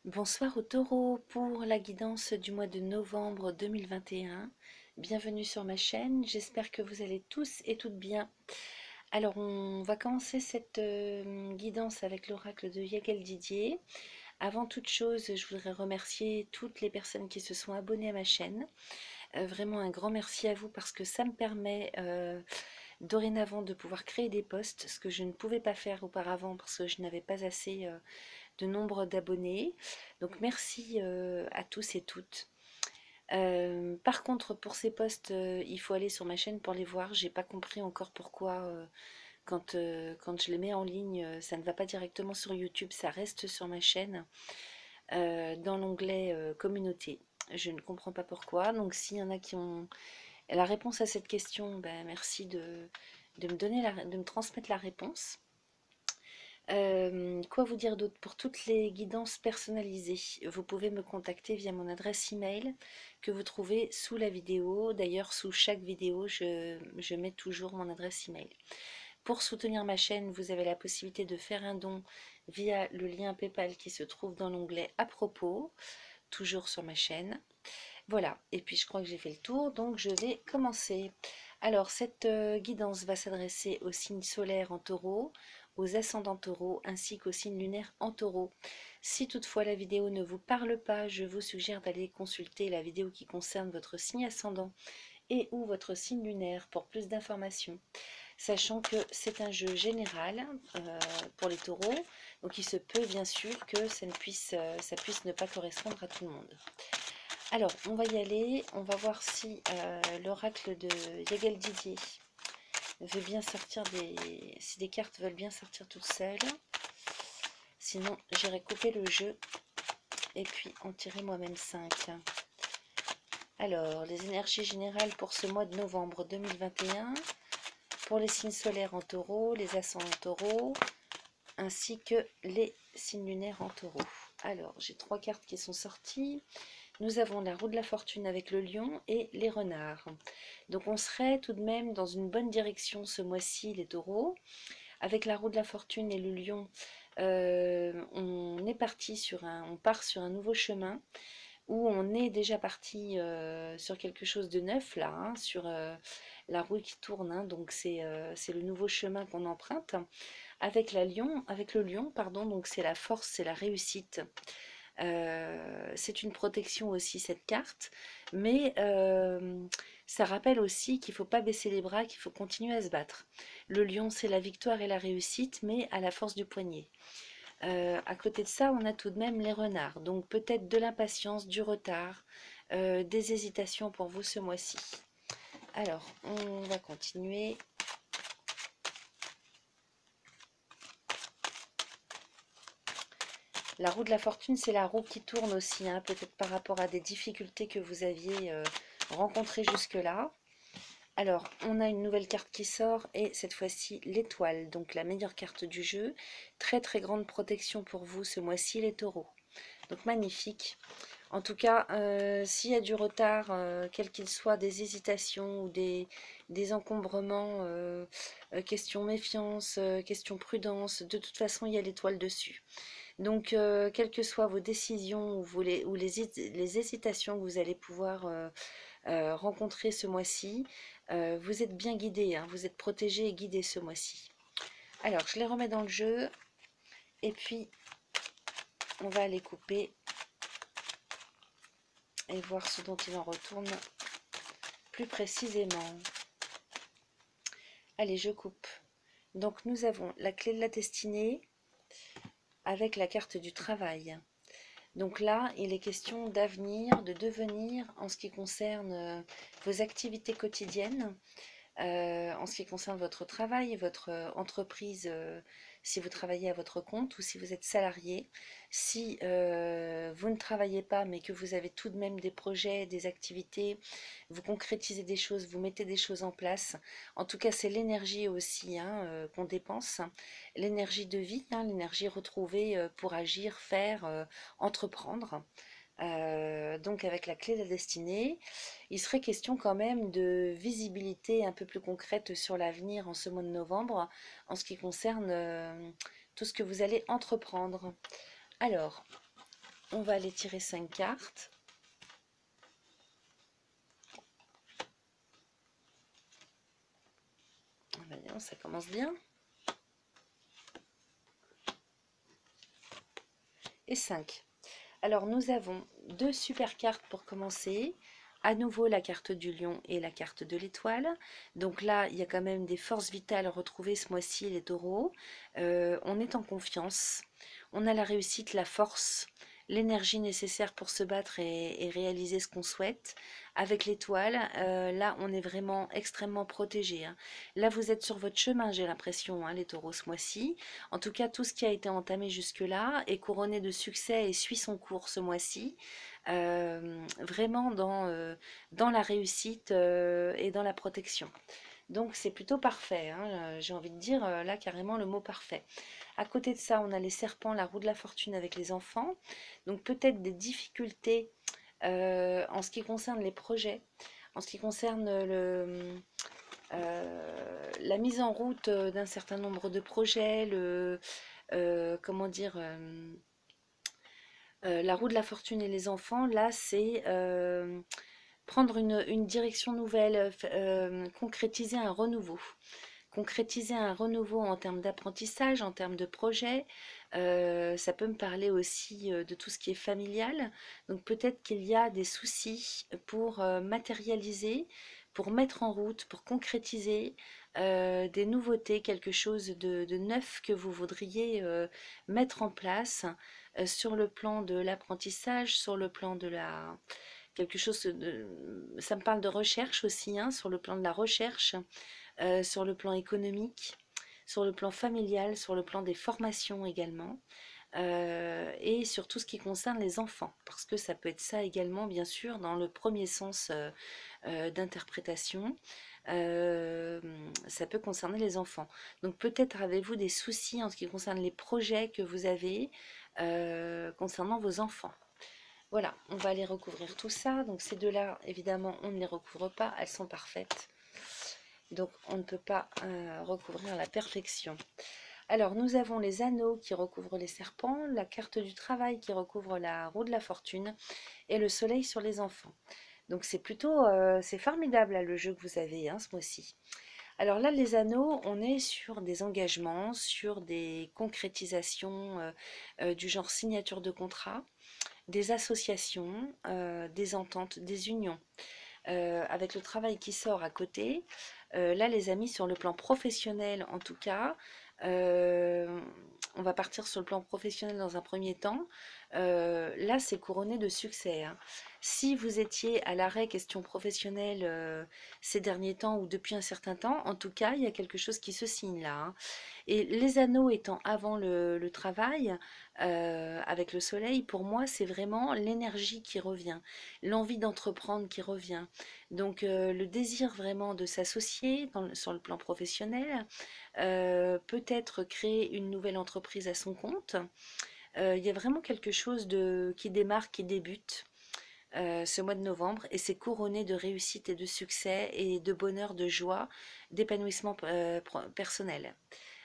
Bonsoir au taureau pour la guidance du mois de novembre 2021. Bienvenue sur ma chaîne, j'espère que vous allez tous et toutes bien. Alors on va commencer cette guidance avec l'oracle de Yagel Didier. Avant toute chose, je voudrais remercier toutes les personnes qui se sont abonnées à ma chaîne. Vraiment un grand merci à vous parce que ça me permet dorénavant de pouvoir créer des posts, ce que je ne pouvais pas faire auparavant parce que je n'avais pas assez de nombre d'abonnés. Donc merci à tous et toutes. Par contre, pour ces posts, il faut aller sur ma chaîne pour les voir. J'ai pas compris encore pourquoi quand je les mets en ligne, ça ne va pas directement sur YouTube, ça reste sur ma chaîne dans l'onglet communauté. Je ne comprends pas pourquoi. Donc s'il y en a qui ont la réponse à cette question, ben, merci de me donner de me transmettre la réponse. Quoi vous dire d'autre? Pour toutes les guidances personnalisées, vous pouvez me contacter via mon adresse email que vous trouvez sous la vidéo. D'ailleurs, sous chaque vidéo, je mets toujours mon adresse email. Pour soutenir ma chaîne, vous avez la possibilité de faire un don via le lien PayPal qui se trouve dans l'onglet à propos, toujours sur ma chaîne. Voilà, et puis je crois que j'ai fait le tour, donc je vais commencer. Alors, cette guidance va s'adresser aux signes solaires en taureau, aux ascendants taureaux, ainsi qu'aux signes lunaires en taureau. Si toutefois la vidéo ne vous parle pas, je vous suggère d'aller consulter la vidéo qui concerne votre signe ascendant et ou votre signe lunaire pour plus d'informations. Sachant que c'est un jeu général pour les taureaux, donc il se peut bien sûr que ça puisse ne pas correspondre à tout le monde. Alors, on va y aller. On va voir si l'oracle de Yagel Didier veut bien sortir si des cartes veulent bien sortir toutes seules. Sinon, j'irai couper le jeu et puis en tirer moi-même 5. Alors, les énergies générales pour ce mois de novembre 2021, pour les signes solaires en taureau, les ascendants en taureau, ainsi que les signes lunaires en taureau. Alors, j'ai 3 cartes qui sont sorties. Nous avons la roue de la fortune avec le lion et les renards. Donc on serait tout de même dans une bonne direction ce mois-ci, les taureaux. Avec la roue de la fortune et le lion, on est parti on part sur un nouveau chemin où on est déjà parti sur quelque chose de neuf là, hein, sur la roue qui tourne. Hein, donc c'est le nouveau chemin qu'on emprunte. Avec le lion, pardon, donc c'est la force, c'est la réussite. C'est une protection aussi cette carte, mais ça rappelle aussi qu'il ne faut pas baisser les bras, qu'il faut continuer à se battre. Le lion, c'est la victoire et la réussite, mais à la force du poignet. À côté de ça, on a tout de même les renards, donc peut-être de l'impatience, du retard, des hésitations pour vous ce mois-ci. Alors, on va continuer. La roue de la fortune, c'est la roue qui tourne aussi, hein, peut-être par rapport à des difficultés que vous aviez rencontrées jusque-là. Alors, on a une nouvelle carte qui sort et cette fois-ci l'étoile, donc la meilleure carte du jeu. Très très grande protection pour vous ce mois-ci les taureaux. Donc magnifique. En tout cas, s'il y a du retard, quel qu'il soit, des hésitations ou des encombrements, question méfiance, question prudence, de toute façon il y a l'étoile dessus. Donc, quelles que soient vos décisions ou les hésitations que vous allez pouvoir rencontrer ce mois-ci, vous êtes bien guidé, hein, vous êtes protégé et guidé ce mois-ci. Alors, je les remets dans le jeu et puis on va les couper et voir ce dont il en retourne plus précisément. Allez, je coupe. Donc, nous avons la clé de la destinée avec la carte du travail. Donc là, il est question d'avenir, de devenir en ce qui concerne vos activités quotidiennes, en ce qui concerne votre travail, votre entreprise, si vous travaillez à votre compte ou si vous êtes salarié. Si vous ne travaillez pas mais que vous avez tout de même des projets, des activités, vous concrétisez des choses, vous mettez des choses en place. En tout cas, c'est l'énergie aussi, hein, qu'on dépense, l'énergie de vie, hein, l'énergie retrouvée pour agir, faire, entreprendre. Donc avec la clé de la destinée, il serait question quand même de visibilité un peu plus concrète sur l'avenir en ce mois de novembre, en ce qui concerne tout ce que vous allez entreprendre. Alors, On va aller tirer 5 cartes. Ça commence bien. Et 5. Alors nous avons 2 super cartes pour commencer. À nouveau la carte du lion et la carte de l'étoile. Donc là, il y a quand même des forces vitales retrouvées ce mois-ci, les taureaux. On est en confiance. On a la réussite, la force, l'énergie nécessaire pour se battre et réaliser ce qu'on souhaite. Avec l'étoile, là, on est vraiment extrêmement protégé, hein. Là, vous êtes sur votre chemin, j'ai l'impression, hein, les taureaux, ce mois-ci. En tout cas, tout ce qui a été entamé jusque-là est couronné de succès et suit son cours ce mois-ci. Vraiment dans la réussite et dans la protection. Donc c'est plutôt parfait, hein, j'ai envie de dire là carrément le mot parfait. À côté de ça, on a les serpents, la roue de la fortune avec les enfants. Donc peut-être des difficultés en ce qui concerne les projets, en ce qui concerne la mise en route d'un certain nombre de projets, comment dire, la roue de la fortune et les enfants, là c'est prendre une direction nouvelle, concrétiser un renouveau. Concrétiser un renouveau en termes d'apprentissage, en termes de projet. Ça peut me parler aussi de tout ce qui est familial. Donc peut-être qu'il y a des soucis pour matérialiser, pour mettre en route, pour concrétiser des nouveautés, quelque chose de neuf que vous voudriez mettre en place sur le plan de l'apprentissage, sur le plan de la quelque chose de, ça me parle de recherche aussi, hein, sur le plan de la recherche, sur le plan économique, sur le plan familial, sur le plan des formations également, et sur tout ce qui concerne les enfants, parce que ça peut être ça également, bien sûr, dans le premier sens d'interprétation. Ça peut concerner les enfants. Donc peut-être avez-vous des soucis en ce qui concerne les projets que vous avez concernant vos enfants. Voilà, on va aller recouvrir tout ça. Donc ces deux-là, évidemment, on ne les recouvre pas, elles sont parfaites. Donc on ne peut pas recouvrir la perfection. Alors nous avons les anneaux qui recouvrent les serpents, la carte du travail qui recouvre la roue de la fortune et le soleil sur les enfants. Donc c'est plutôt, c'est formidable là, le jeu que vous avez hein, ce mois-ci. Alors là, les anneaux, on est sur des engagements, sur des concrétisations du genre signature de contrat, des associations, des ententes, des unions. Avec le travail qui sort à côté, là les amis, sur le plan professionnel en tout cas, on va partir sur le plan professionnel dans un premier temps. Là c'est couronné de succès, hein. Si vous étiez à l'arrêt question professionnelle ces derniers temps ou depuis un certain temps, en tout cas il y a quelque chose qui se signe là, hein. Et les anneaux étant avant le travail, avec le soleil, pour moi, c'est vraiment l'énergie qui revient, l'envie d'entreprendre qui revient. Donc, le désir vraiment de s'associer sur le plan professionnel, peut-être créer une nouvelle entreprise à son compte. Il y a vraiment quelque chose qui démarre, qui débute. Ce mois de novembre et c'est couronné de réussite et de succès et de bonheur, de joie, d'épanouissement personnel.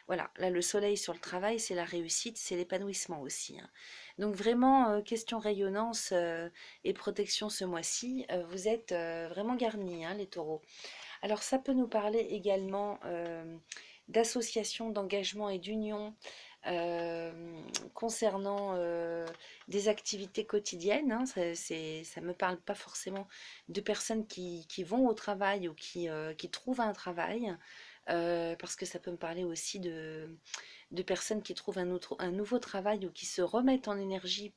Voilà, là le soleil sur le travail, c'est la réussite, c'est l'épanouissement aussi, hein. Donc vraiment, question rayonnance et protection ce mois-ci, vous êtes vraiment garnis, hein, les taureaux. Alors ça peut nous parler également d'association, d'engagement et d'union euh, concernant des activités quotidiennes, hein. Ça me parle pas forcément de personnes qui vont au travail ou qui trouvent un travail. Parce que ça peut me parler aussi de personnes qui trouvent un nouveau travail ou qui se remettent en énergie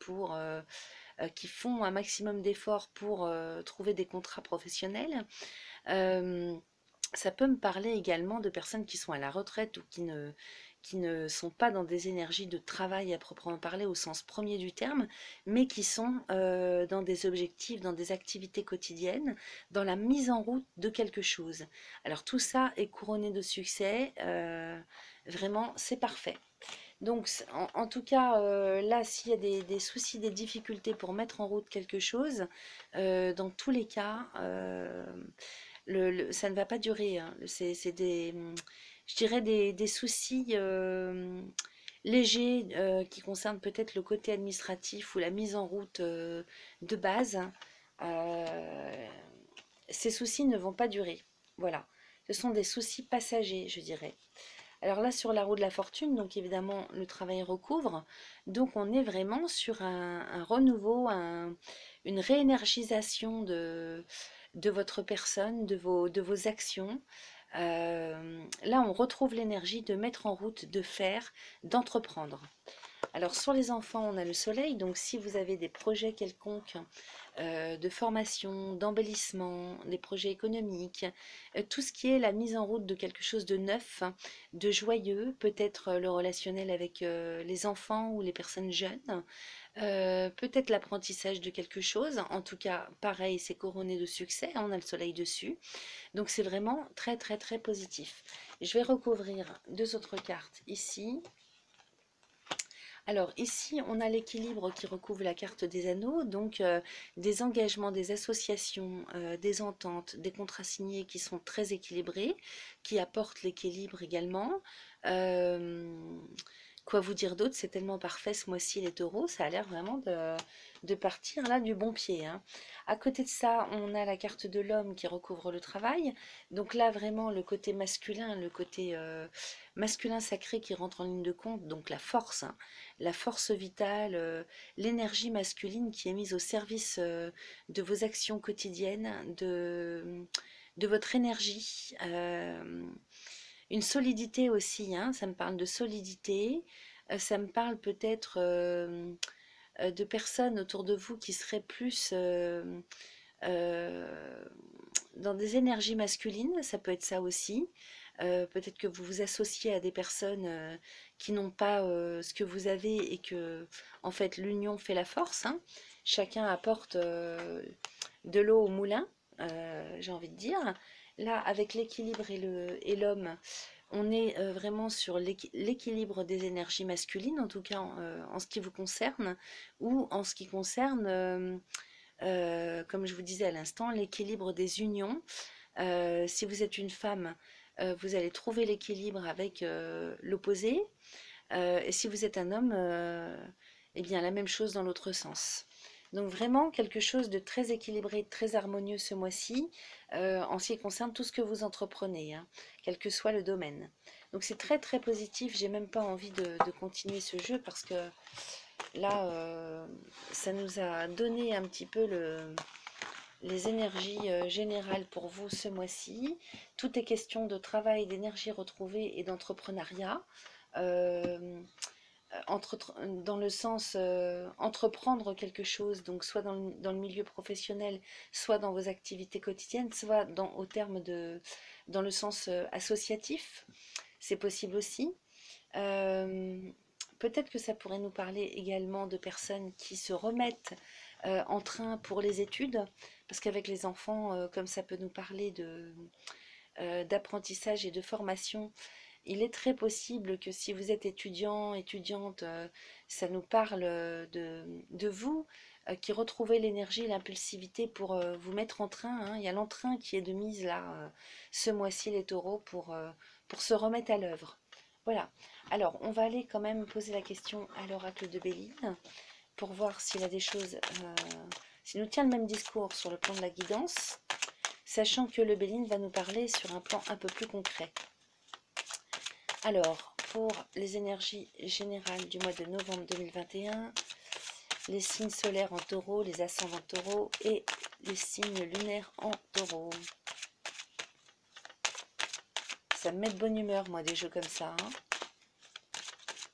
qui font un maximum d'efforts pour trouver des contrats professionnels. Euh, Ça peut me parler également de personnes qui sont à la retraite ou qui ne sont pas dans des énergies de travail à proprement parler au sens premier du terme, mais qui sont dans des objectifs, dans des activités quotidiennes, dans la mise en route de quelque chose. Alors tout ça est couronné de succès, vraiment c'est parfait. Donc en tout cas, là s'il y a des soucis, des difficultés pour mettre en route quelque chose, dans tous les cas, ça ne va pas durer, hein. C'est je dirais des soucis léger qui concerne peut-être le côté administratif ou la mise en route de base, euh, ces soucis ne vont pas durer. Voilà. Ce sont des soucis passagers, je dirais. Alors là, sur la roue de la fortune, donc évidemment, le travail recouvre. Donc on est vraiment sur un renouveau, une réénergisation de votre personne, de vos actions. Là, on retrouve l'énergie de mettre en route, de faire, d'entreprendre. Alors sur les enfants, on a le soleil, donc si vous avez des projets quelconques de formation, d'embellissement, des projets économiques, tout ce qui est la mise en route de quelque chose de neuf, de joyeux, peut-être le relationnel avec les enfants ou les personnes jeunes, peut-être l'apprentissage de quelque chose, en tout cas pareil, c'est couronné de succès, on a le soleil dessus, donc c'est vraiment très très très positif. Je vais recouvrir deux autres cartes ici. Alors ici, on a l'équilibre qui recouvre la carte des anneaux, donc des engagements, des associations, des ententes, des contrats signés qui sont très équilibrés, qui apportent l'équilibre également. Euh, Quoi vous dire d'autre? C'est tellement parfait ce mois-ci les taureaux, ça a l'air vraiment de partir là du bon pied, hein. À côté de ça, on a la carte de l'homme qui recouvre le travail. Donc là, vraiment, le côté masculin, le côté masculin sacré qui rentre en ligne de compte, donc la force, hein, la force vitale, l'énergie masculine qui est mise au service de vos actions quotidiennes, de votre énergie. Une solidité aussi, hein, ça me parle de solidité, ça me parle peut-être de personnes autour de vous qui seraient plus euh, dans des énergies masculines, ça peut être ça aussi. Peut-être que vous vous associez à des personnes qui n'ont pas ce que vous avez et que, en fait, l'union fait la force, hein. Chacun apporte de l'eau au moulin, j'ai envie de dire. Là, avec l'équilibre et l'homme, on est vraiment sur l'équilibre des énergies masculines, en tout cas en ce qui vous concerne, ou en ce qui concerne, comme je vous disais à l'instant, l'équilibre des unions. Si vous êtes une femme, vous allez trouver l'équilibre avec l'opposé. Et si vous êtes un homme, eh bien la même chose dans l'autre sens. Donc vraiment quelque chose de très équilibré, de très harmonieux ce mois-ci, en ce qui concerne tout ce que vous entreprenez, hein, quel que soit le domaine. Donc c'est très très positif, j'ai même pas envie de continuer ce jeu parce que là, ça nous a donné un petit peu les énergies générales pour vous ce mois-ci. Tout est question de travail, d'énergie retrouvée et d'entrepreneuriat. Euh, dans le sens entreprendre quelque chose, donc soit dans le milieu professionnel, soit dans vos activités quotidiennes, soit au terme dans le sens associatif, c'est possible aussi. Euh, Peut-être que ça pourrait nous parler également de personnes qui se remettent en train pour les études, parce qu'avec les enfants, comme ça peut nous parler d'apprentissage et de formation, il est très possible que si vous êtes étudiant, étudiante, ça nous parle de vous qui retrouvez l'énergie, l'impulsivité pour vous mettre en train, hein. Il y a l'entrain qui est de mise là, ce mois-ci les taureaux, pour se remettre à l'œuvre. Voilà. Alors, on va aller quand même poser la question à l'oracle de Béline pour voir s'il a des choses, s'il nous tient le même discours sur le plan de la guidance, sachant que le Béline va nous parler sur un plan un peu plus concret. Alors, pour les énergies générales du mois de novembre 2021, les signes solaires en taureau, les ascendants taureaux et les signes lunaires en taureau. Ça me met de bonne humeur, moi, des jeux comme ça, hein.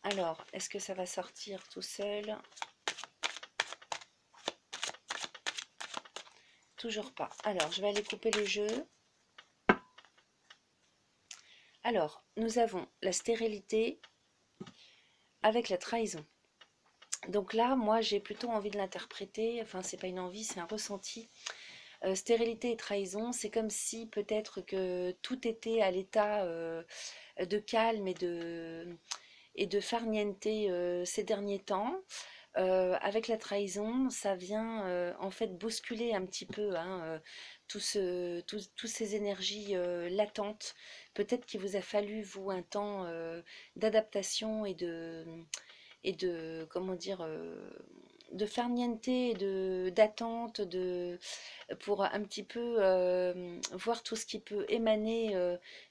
Alors, est-ce que ça va sortir tout seul? Toujours pas. Alors, je vais aller couper le jeu. Alors, nous avons la stérilité avec la trahison. Donc là, moi, j'ai plutôt envie de l'interpréter, enfin, c'est pas une envie, c'est un ressenti. Stérilité et trahison, c'est comme si peut-être que tout était à l'état de calme et de farniente ces derniers temps. avec la trahison, ça vient en fait bousculer un petit peu hein, tous ces énergies latentes. Peut-être qu'il vous a fallu, vous, un temps d'adaptation et de comment dire, de farniente, d'attente, pour un petit peu voir tout ce qui peut émaner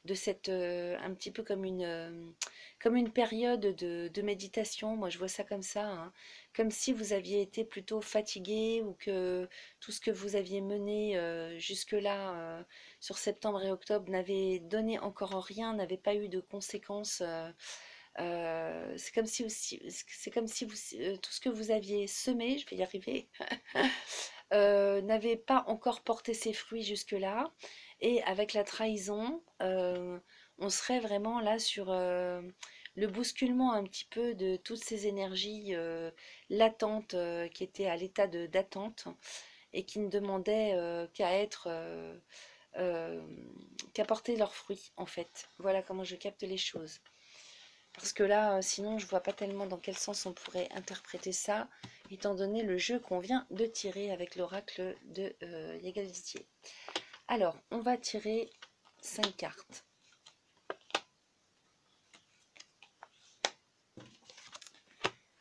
de cette, un petit peu comme une période de méditation. Moi, je vois ça comme ça, hein. Comme si vous aviez été plutôt fatigué ou que tout ce que vous aviez mené jusque-là sur septembre et octobre n'avait donné encore rien, n'avait pas eu de conséquences. C'est comme si c'est comme si tout ce que vous aviez semé, je vais y arriver, n'avait pas encore porté ses fruits jusque-là. Et avec la trahison, on serait vraiment là sur le bousculement un petit peu de toutes ces énergies latentes qui étaient à l'état d'attente et qui ne demandaient qu'à être, euh, qu'à porter leurs fruits en fait. Voilà comment je capte les choses. Parce que là, sinon, je vois pas tellement dans quel sens on pourrait interpréter ça, étant donné le jeu qu'on vient de tirer avec l'oracle de Yegaldidier. Alors, on va tirer 5 cartes.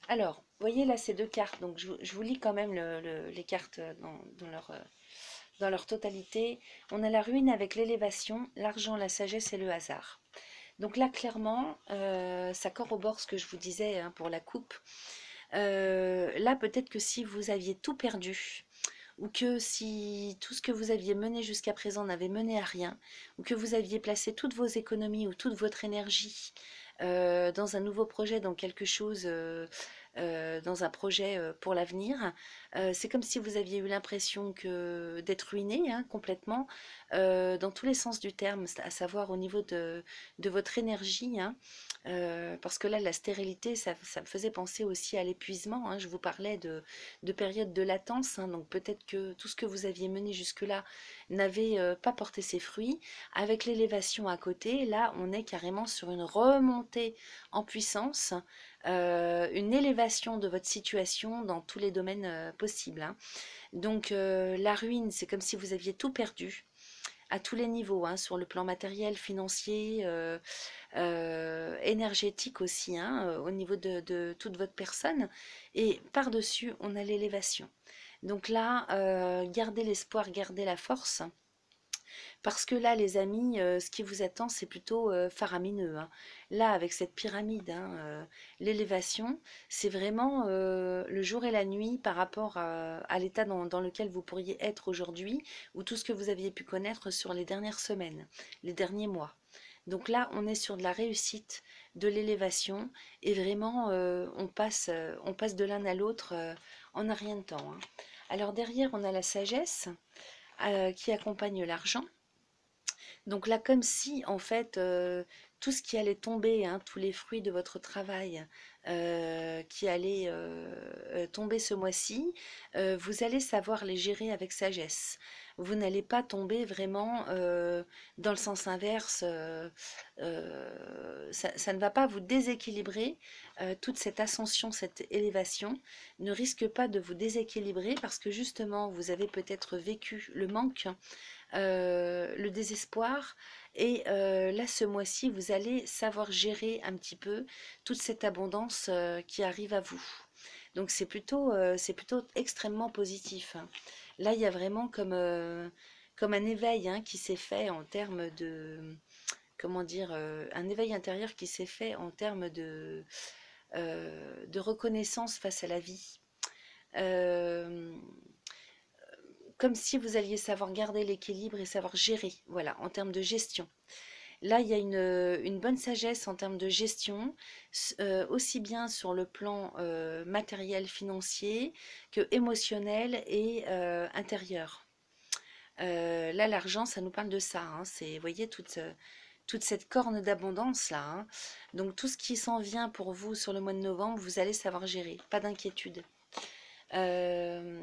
Alors, vous voyez là ces deux cartes, donc je vous lis quand même les cartes dans leur totalité. On a la ruine avec l'élévation, l'argent, la sagesse et le hasard. Donc là, clairement, ça corrobore ce que je vous disais hein, pour la coupe. Là, peut-être que si vous aviez tout perdu, ou que si tout ce que vous aviez mené jusqu'à présent n'avait mené à rien, ou que vous aviez placé toutes vos économies ou toute votre énergie dans un nouveau projet, dans quelque chose, dans un projet pour l'avenir, c'est comme si vous aviez eu l'impression que d'être ruiné hein, complètement, dans tous les sens du terme, à savoir au niveau de votre énergie, hein, parce que là, la stérilité, ça me faisait penser aussi à l'épuisement. Hein, je vous parlais de période de latence, hein, donc peut-être que tout ce que vous aviez mené jusque-là n'avait pas porté ses fruits. Avec l'élévation à côté, là, on est carrément sur une remontée en puissance, une élévation de votre situation dans tous les domaines possibles. Hein. Donc la ruine, c'est comme si vous aviez tout perdu à tous les niveaux, hein, sur le plan matériel, financier, énergétique aussi, hein, au niveau de toute votre personne. Et par-dessus, on a l'élévation. Donc là, gardez l'espoir, gardez la force. Parce que là, les amis, ce qui vous attend, c'est plutôt faramineux. Hein. Là, avec cette pyramide, hein, l'élévation, c'est vraiment le jour et la nuit par rapport à l'état dans lequel vous pourriez être aujourd'hui ou tout ce que vous aviez pu connaître sur les dernières semaines, les derniers mois. Donc là, on est sur de la réussite, de l'élévation et vraiment, on passe de l'un à l'autre en un rien de temps. Hein. Alors derrière, on a la sagesse qui accompagne l'argent. Donc là, comme si, en fait, tout ce qui allait tomber, hein, tous les fruits de votre travail qui allaient tomber ce mois-ci, vous allez savoir les gérer avec sagesse. Vous n'allez pas tomber vraiment dans le sens inverse. Ça ne va pas vous déséquilibrer. Toute cette ascension, cette élévation ne risque pas de vous déséquilibrer parce que justement, vous avez peut-être vécu le manque le désespoir. Et là, ce mois-ci, vous allez savoir gérer un petit peu toute cette abondance qui arrive à vous. Donc c'est plutôt extrêmement positif. Hein. Là, il y a vraiment comme un éveil hein, qui s'est fait en termes de, comment dire, un éveil intérieur qui s'est fait en termes de reconnaissance face à la vie. Euh, Comme si vous alliez savoir garder l'équilibre et savoir gérer, voilà, en termes de gestion. Là, il y a une bonne sagesse en termes de gestion, aussi bien sur le plan matériel, financier, que émotionnel et intérieur. Là, l'argent, ça nous parle de ça. Hein, c'est, vous voyez, toute cette corne d'abondance là. Hein. Donc, tout ce qui s'en vient pour vous sur le mois de novembre, vous allez savoir gérer. Pas d'inquiétude. Euh,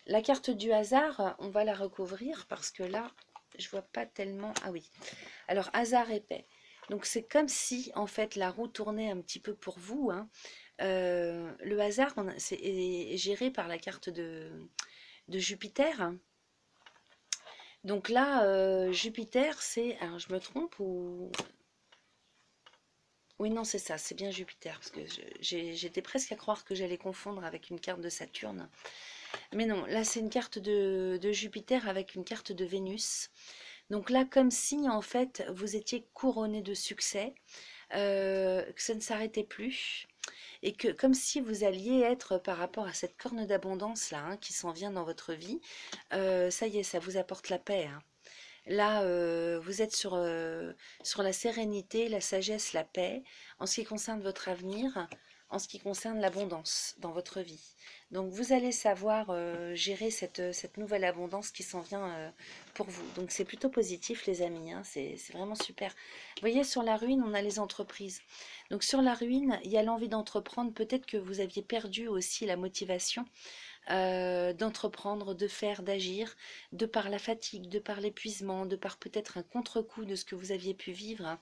la carte du hasard, on va la recouvrir parce que là, je vois pas tellement. Ah oui. Alors, hasard épais. Donc, c'est comme si, en fait, la roue tournait un petit peu pour vous. Hein. Le hasard est géré par la carte de Jupiter. Donc là, Jupiter, c'est... Alors, je me trompe ou... Oui, non, c'est ça, c'est bien Jupiter, parce que j'étais presque à croire que j'allais confondre avec une carte de Saturne. Mais non, là, c'est une carte de Jupiter avec une carte de Vénus. Donc là, comme si, en fait, vous étiez couronné de succès, que ça ne s'arrêtait plus, et que comme si vous alliez être, par rapport à cette corne d'abondance là, hein, qui s'en vient dans votre vie, ça y est, ça vous apporte la paix, hein. Là, vous êtes sur la sérénité, la sagesse, la paix, en ce qui concerne votre avenir, en ce qui concerne l'abondance dans votre vie. Donc vous allez savoir gérer cette nouvelle abondance qui s'en vient pour vous. Donc c'est plutôt positif les amis, hein, c'est vraiment super. Vous voyez, sur la ruine, on a les entreprises. Donc sur la ruine, il y a l'envie d'entreprendre. Peut-être que vous aviez perdu aussi la motivation d'entreprendre, de faire, d'agir, de par la fatigue, de par l'épuisement, de par peut-être un contre-coup de ce que vous aviez pu vivre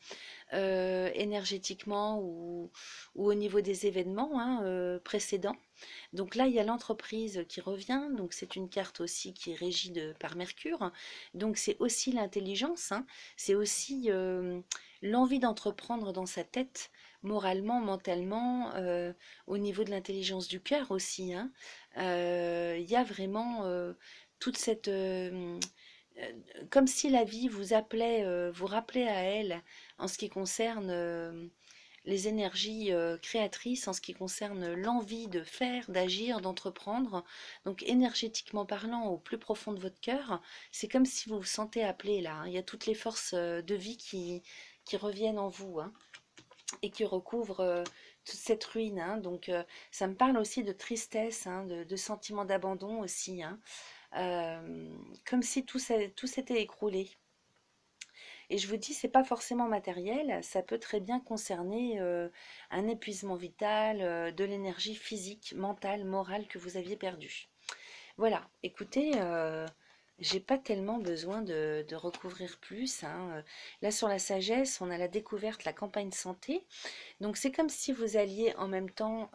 énergétiquement ou au niveau des événements hein, précédents. Donc là, il y a l'entreprise qui revient, donc c'est une carte aussi qui est régie par Mercure, donc c'est aussi l'intelligence, hein, c'est aussi l'envie d'entreprendre dans sa tête, moralement, mentalement, au niveau de l'intelligence du cœur aussi, hein. Il y a vraiment toute cette... comme si la vie vous appelait, vous rappelait à elle en ce qui concerne les énergies créatrices, en ce qui concerne l'envie de faire, d'agir, d'entreprendre. Donc énergétiquement parlant, au plus profond de votre cœur, c'est comme si vous vous sentez appelé là, hein. Il y a toutes les forces de vie qui reviennent en vous, hein, et qui recouvrent toute cette ruine, hein. Donc ça me parle aussi de tristesse, hein, de sentiment d'abandon aussi, hein. Comme si tout s'était écroulé. Et je vous dis, c'est pas forcément matériel, ça peut très bien concerner un épuisement vital, de l'énergie physique, mentale, morale que vous aviez perdue. Voilà, écoutez, j'ai pas tellement besoin de recouvrir plus, hein. Là, sur la sagesse, on a la découverte, la campagne santé. Donc, c'est comme si vous alliez en même temps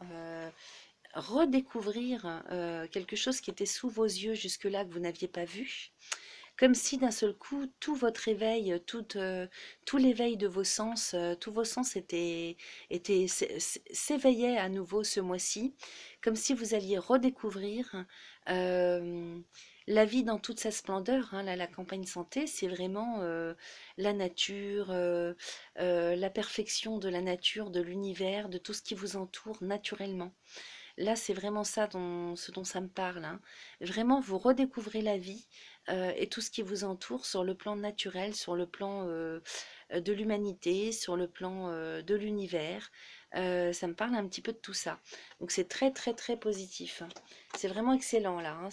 redécouvrir quelque chose qui était sous vos yeux jusque-là que vous n'aviez pas vu. Comme si d'un seul coup, tout votre éveil, tout l'éveil de vos sens, tous vos sens s'éveillaient à nouveau ce mois-ci, comme si vous alliez redécouvrir euh, la vie dans toute sa splendeur, hein. Là, la campagne santé, c'est vraiment la nature, la perfection de la nature, de l'univers, de tout ce qui vous entoure naturellement. Là, c'est vraiment ça ce dont ça me parle, hein. Vraiment, vous redécouvrez la vie et tout ce qui vous entoure sur le plan naturel, sur le plan de l'humanité, sur le plan de l'univers. Ça me parle un petit peu de tout ça. Donc c'est très très très positif, hein. C'est vraiment excellent là, hein.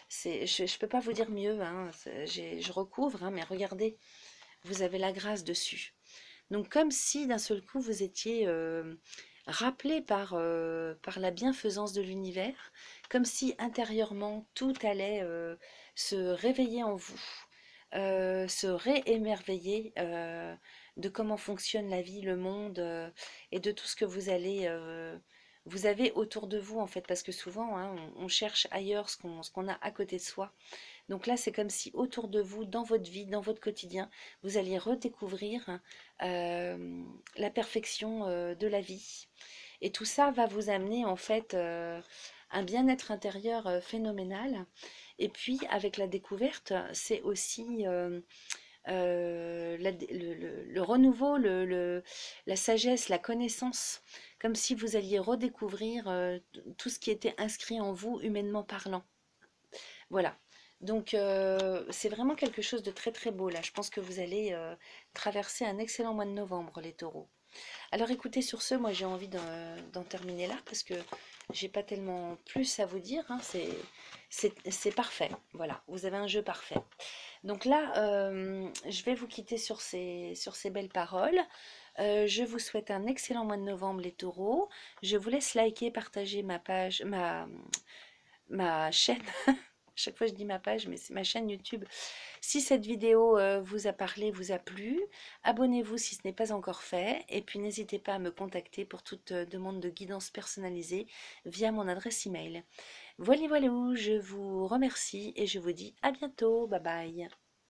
Je ne peux pas vous dire mieux, hein. Je recouvre, hein, mais regardez, vous avez la grâce dessus. Donc comme si d'un seul coup vous étiez rappelé par la bienfaisance de l'univers, comme si intérieurement tout allait se réveiller en vous, se réémerveiller de comment fonctionne la vie, le monde et de tout ce que vous avez autour de vous en fait, parce que souvent hein, on cherche ailleurs ce qu'on a à côté de soi. Donc là, c'est comme si autour de vous, dans votre vie, dans votre quotidien, vous alliez redécouvrir la perfection de la vie. Et tout ça va vous amener en fait un bien-être intérieur phénoménal. Et puis avec la découverte, c'est aussi le renouveau, la sagesse, la connaissance, comme si vous alliez redécouvrir tout ce qui était inscrit en vous, humainement parlant. Voilà. Donc c'est vraiment quelque chose de très très beau là. Je pense que vous allez traverser un excellent mois de novembre, les taureaux. Alors écoutez, sur ce, moi j'ai envie d'en terminer là parce que j'ai pas tellement plus à vous dire, hein. C'est parfait. Voilà, vous avez un jeu parfait. Donc là, je vais vous quitter sur ces belles paroles. Je vous souhaite un excellent mois de novembre, les taureaux. Je vous laisse liker, partager ma chaîne chaque fois je dis ma page, mais c'est ma chaîne YouTube. Si cette vidéo vous a parlé, vous a plu, abonnez-vous si ce n'est pas encore fait. Et puis n'hésitez pas à me contacter pour toute demande de guidance personnalisée via mon adresse email. Voilà, voilà, je vous remercie et je vous dis à bientôt. Bye bye.